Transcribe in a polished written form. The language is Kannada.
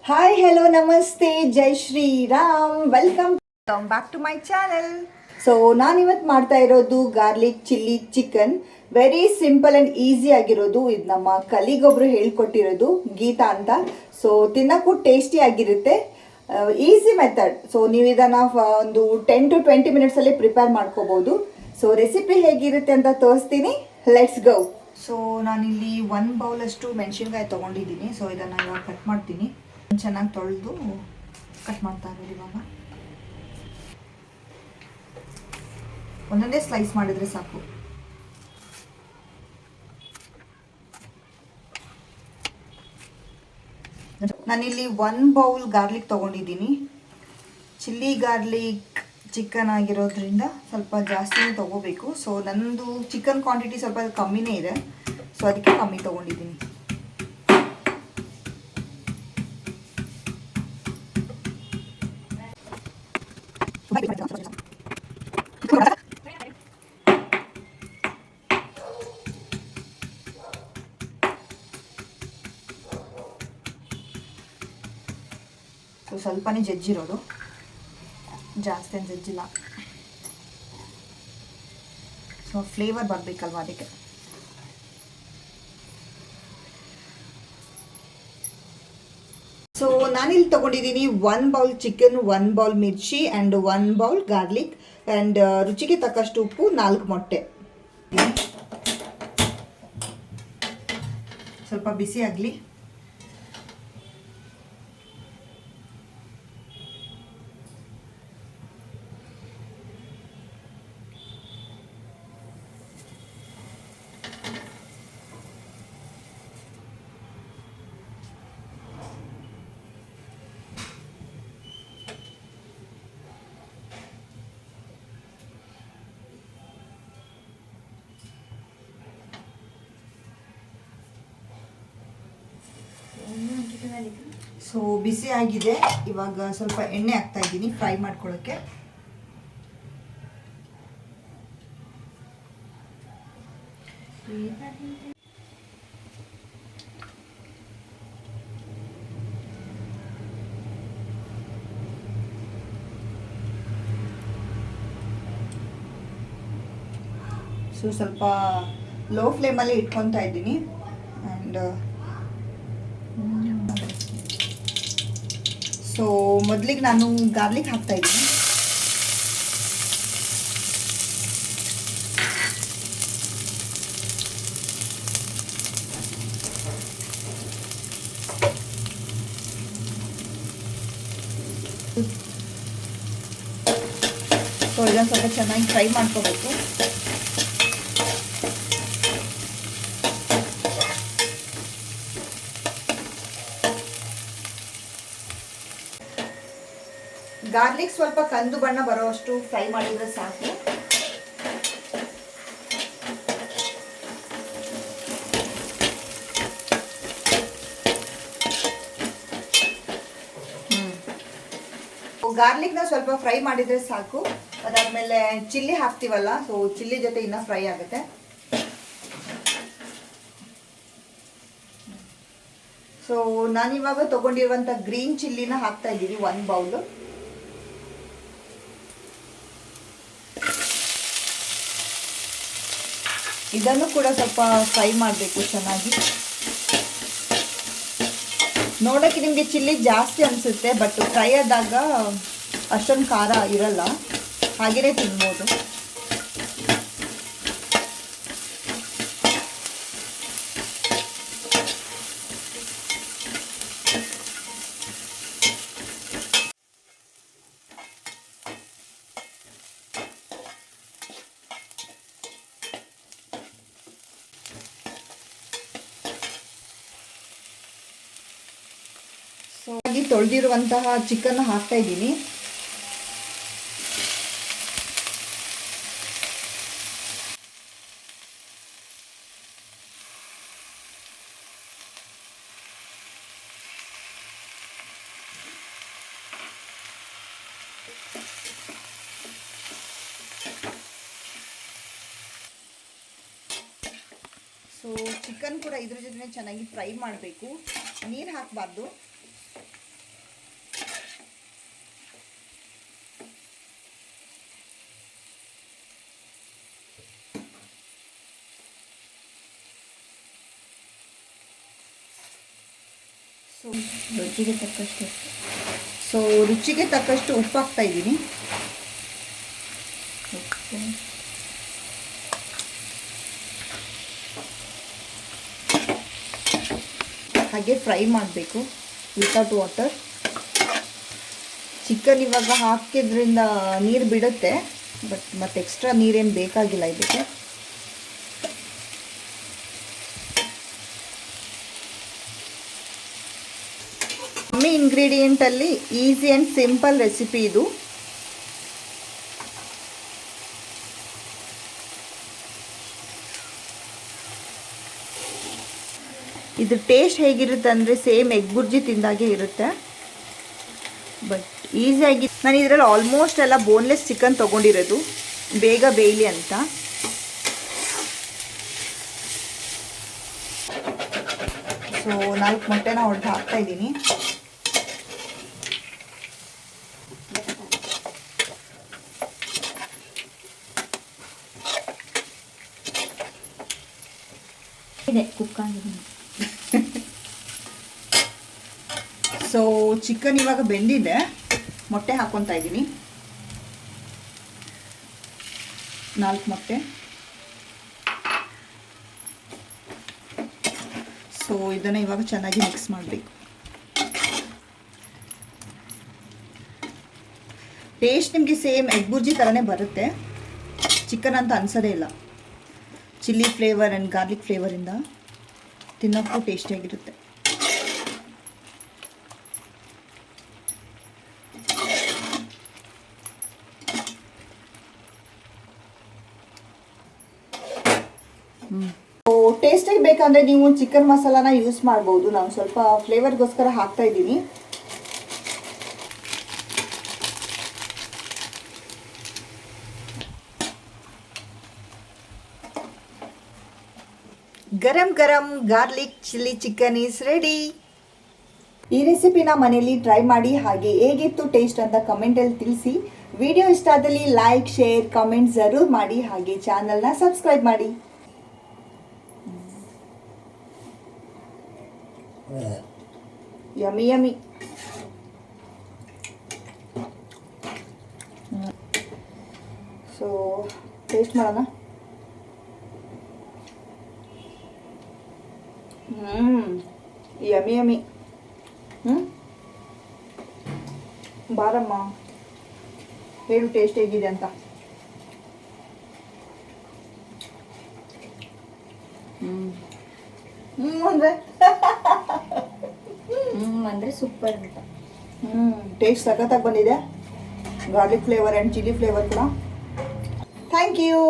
ಹಾಯ್ ಹೆಲೋ ನಮಸ್ತೆ ಜೈ Shriram welcome back to my channel. So ನಾನಿವತ್ತು ಮಾಡ್ತಾ ಇರೋದು garlic chilli chicken. Very simple and easy ಆಗಿರೋದು. ಇದು ನಮ್ಮ ಕಲಿಗೊಬ್ರು ಹೇಳ್ಕೊಟ್ಟಿರೋದು, ಗೀತಾ ಅಂತ. ಸೊ ತಿನ್ನೋಕ್ಕೂ ಟೇಸ್ಟಿ ಆಗಿರುತ್ತೆ, ಈಸಿ ಮೆಥಡ್. ಸೊ ನೀವು ಇದನ್ನು ಒಂದು 10 to 20 ಮಿನಿಟ್ಸಲ್ಲಿ ಪ್ರಿಪೇರ್ ಮಾಡ್ಕೋಬೋದು. ಸೊ ರೆಸಿಪಿ ಹೇಗಿರುತ್ತೆ ಅಂತ ತೋರಿಸ್ತೀನಿ, ಲೆಟ್ಸ್ ಗೋ. ಸೊ ನಾನಿಲ್ಲಿ 1 ಬೌಲಷ್ಟು ಮೆಣಸಿನ್ಕಾಯಿ ತೊಗೊಂಡಿದ್ದೀನಿ. ಸೊ ಇದನ್ನು ಇವಾಗ ಕಟ್ ಮಾಡ್ತೀನಿ. ಚೆನ್ನಾಗಿ ತೊಳೆದು ಕಟ್ ಮಾಡ್ತಾ ಇರೋದು. ಇವಾಗ ಒಂದೊಂದೇ ಸ್ಲೈಸ್ ಮಾಡಿದರೆ ಸಾಕು. ನಾನಿಲ್ಲಿ 1 ಬೌಲ್ ಗಾರ್ಲಿಕ್ ತೊಗೊಂಡಿದ್ದೀನಿ. ಚಿಲ್ಲಿ ಗಾರ್ಲಿಕ್ ಚಿಕನ್ ಆಗಿರೋದ್ರಿಂದ ಸ್ವಲ್ಪ ಜಾಸ್ತಿನೇ ತೊಗೋಬೇಕು. ಸೊ ನನ್ನದು ಚಿಕನ್ ಕ್ವಾಂಟಿಟಿ ಸ್ವಲ್ಪ ಕಮ್ಮಿನೇ ಇದೆ, ಸೊ ಅದಕ್ಕೆ ಕಮ್ಮಿ ತೊಗೊಂಡಿದ್ದೀನಿ. ಸೊ ಸ್ವಲ್ಪನೇ ಜಜ್ಜಿರೋದು, ಜಾಸ್ತಿ ಏನು ಜಜ್ಜಿಲ್ಲ. ಸೊ ಫ್ಲೇವರ್ ಬರಬೇಕಲ್ವ ಅದಕ್ಕೆ. ಸೊ ನಾನಿಲ್ಲಿ ತೊಗೊಂಡಿದ್ದೀನಿ 1 bowl chicken, 1 bowl mirchi and 1 bowl garlic and ರುಚಿಗೆ ತಕ್ಕಷ್ಟು ಉಪ್ಪು, 4 ಮೊಟ್ಟೆ. ಸ್ವಲ್ಪ ಬಿಸಿ ಆಗಲಿ. ಸೊ ಬಿಸಿ ಆಗಿದೆ. ಇವಾಗ ಸ್ವಲ್ಪ ಎಣ್ಣೆ ಹಾಕ್ತಾ ಇದ್ದೀನಿ ಫ್ರೈ ಮಾಡ್ಕೊಳ್ಳೋಕ್ಕೆ. ಸೊ ಸ್ವಲ್ಪ ಲೋ ಫ್ಲೇಮಲ್ಲಿ ಇಟ್ಕೊತಾ ಇದ್ದೀನಿ. ಆ್ಯಂಡ್ ಸೊ ಮೊದಲಿಗೆ ನಾನು ಗಾರ್ಲಿಕ್ ಹಾಕ್ತಾ ಇದ್ದೀನಿ. ಸೊ ಇದನ್ನು ಸ್ವಲ್ಪ ಚೆನ್ನಾಗಿ ಫ್ರೈ ಮಾಡ್ಕೋಬೇಕು. ಗಾರ್ಲಿಕ್ ಸ್ವಲ್ಪ ಕಂದು ಬಣ್ಣ ಬರೋವಷ್ಟು ಫ್ರೈ ಮಾಡಿದರೆ ಸಾಕು. ಗಾರ್ಲಿಕ್ನ ಸ್ವಲ್ಪ ಫ್ರೈ ಮಾಡಿದರೆ ಸಾಕು. ಅದಾದಮೇಲೆ ಚಿಲ್ಲಿ ಹಾಕ್ತೀವಲ್ಲ, ಸೊ ಚಿಲ್ಲಿ ಜೊತೆ ಇನ್ನೂ ಫ್ರೈ ಆಗುತ್ತೆ. ಸೊ ನಾನಿವಾಗ ತೊಗೊಂಡಿರುವಂಥ ಗ್ರೀನ್ ಚಿಲ್ಲಿನ ಹಾಕ್ತಾ ಇದ್ದೀನಿ 1 ಬೌಲು. ಇದನ್ನು ಕೂಡ ಸ್ವಲ್ಪ ಫ್ರೈ ಮಾಡಬೇಕು ಚೆನ್ನಾಗಿ. ನೋಡೋಕ್ಕೆ ನಿಮಗೆ ಚಿಲ್ಲಿ ಜಾಸ್ತಿ ಅನಿಸುತ್ತೆ, ಬಟ್ ಫ್ರೈ ಆದಾಗ ಅಷ್ಟೊಂದು ಖಾರ ಇರಲ್ಲ, ಹಾಗೆಯೇ ತಿನ್ಬೋದು. ಸೊ ಹಾಗೆ ತೊಳೆದಿರುವಂತಹ ಚಿಕನ್ ಹಾಕ್ತಾ ಇದ್ದೀನಿ. ಸೊ ಚಿಕನ್ ಕೂಡ ಇದ್ರ ಜೊತೆ ಚೆನ್ನಾಗಿ ಫ್ರೈ ಮಾಡಬೇಕು, ನೀರು ಹಾಕಬಾರ್ದು. ರುಚಿಗೆ ತಕ್ಕಷ್ಟು. ಸೊ ರುಚಿಗೆ ತಕ್ಕಷ್ಟು ಉಪ್ಪು ಹಾಕ್ತಾ ಇದ್ದೀನಿ. ಉಪ್ಪು, ಹಾಗೆ ಫ್ರೈ ಮಾಡಬೇಕು ವಿತೌಟ್ ವಾಟರ್. ಚಿಕನ್ ಇವಾಗ ಹಾಕಿದ್ರಿಂದ ನೀರು ಬಿಡುತ್ತೆ, ಬಟ್ ಮತ್ತೆ ಎಕ್ಸ್ಟ್ರಾ ನೀರೇನು ಬೇಕಾಗಿಲ್ಲ ಇದಕ್ಕೆ. ಕಮ್ಮಿ ಇಂಗ್ರೀಡಿಯೆಂಟಲ್ಲಿ ಈಸಿ ಆ್ಯಂಡ್ ಸಿಂಪಲ್ ರೆಸಿಪಿ ಇದು. ಇದು ಟೇಸ್ಟ್ ಹೇಗಿರುತ್ತೆ ಅಂದರೆ ಸೇಮ್ ಎಗ್ ಬುರ್ಜಿ ತಿಂದಾಗೆ ಇರುತ್ತೆ, ಬಟ್ ಈಸಿಯಾಗಿ. ನಾನು ಇದರಲ್ಲಿ ಆಲ್ಮೋಸ್ಟ್ ಎಲ್ಲ ಬೋನ್ಲೆಸ್ ಚಿಕನ್ ತೊಗೊಂಡಿರೋದು ಬೇಗ ಬೇಯಲಿ ಅಂತ. ಸೊ 4 ಮೊಟ್ಟೆನ ಹೊಡೆದು ಹಾಕ್ತಾ ಇದ್ದೀನಿ. ಇದೆ ಕುಕ್ಕಾಗಿದೆ. ಸೊ ಚಿಕನ್ ಇವಾಗ ಬೆಂದಿದೆ, ಮೊಟ್ಟೆ ಹಾಕ್ಕೊತಾ ಇದ್ದೀನಿ. 4 ಮೊಟ್ಟೆ. ಸೊ ಇದನ್ನು ಇವಾಗ ಚೆನ್ನಾಗಿ ಮಿಕ್ಸ್ ಮಾಡಬೇಕು. ಟೇಸ್ಟ್ ನಿಮಗೆ ಸೇಮ್ ಎಗ್ ಬುರ್ಜಿ ಥರನೇ ಬರುತ್ತೆ, ಚಿಕನ್ ಅಂತ ಅನ್ಸೋದೇ ಇಲ್ಲ. ಚಿಲ್ಲಿ ಫ್ಲೇವರ್ ಆ್ಯಂಡ್ ಗಾರ್ಲಿಕ್ ಫ್ಲೇವರಿಂದ ತಿನ್ನೋಕ್ಕೂ ಟೇಸ್ಟಿಯಾಗಿರುತ್ತೆ. ಟೇಸ್ಟಿಗೆ ಬೇಕಂದರೆ ನೀವು ಚಿಕನ್ ಮಸಾಲಾನ ಯೂಸ್ ಮಾಡ್ಬೋದು. ನಾನು ಸ್ವಲ್ಪ ಫ್ಲೇವರ್ಗೋಸ್ಕರ ಹಾಕ್ತಾ ಇದ್ದೀನಿ. ಗರಂ ಗರಂ garlic chilli chicken is ready. ಈ ರೆಸಿಪಿನ ಮನೆಯಲ್ಲಿ ಟ್ರೈ ಮಾಡಿ, ಹಾಗೆ ಹೇಗಿತ್ತು ಟೇಸ್ಟ್ ಅಂತ ಕಮೆಂಟಲ್ಲಿ ತಿಳಿಸಿ. ವಿಡಿಯೋ ಇಷ್ಟ ಆದಲ್ಲಿ ಲೈಕ್, ಶೇರ್, ಕಮೆಂಟ್ ಜರೂರ್ ಮಾಡಿ, ಹಾಗೆ ಚಾನಲ್ನ ಸಬ್ಸ್ಕ್ರೈಬ್ ಮಾಡಿ. Yummy yummy. ಸೊ ಟೇಸ್ಟ್ ಮಾಡೋಣ. Yummy yummy. ಬಾರಮ್ಮ, ಹೇಳು ಟೇಸ್ಟ್ ಹೇಗಿದೆ ಅಂತ. ಅಂದರೆ ಅಂದರೆ ಸೂಪರ್ ಅಂತ. ಟೇಸ್ಟ್ ಸಖತ್ತಾಗಿ ಬಂದಿದೆ. Garlic flavour and chilli flavour ಕೂಡ. Thank you.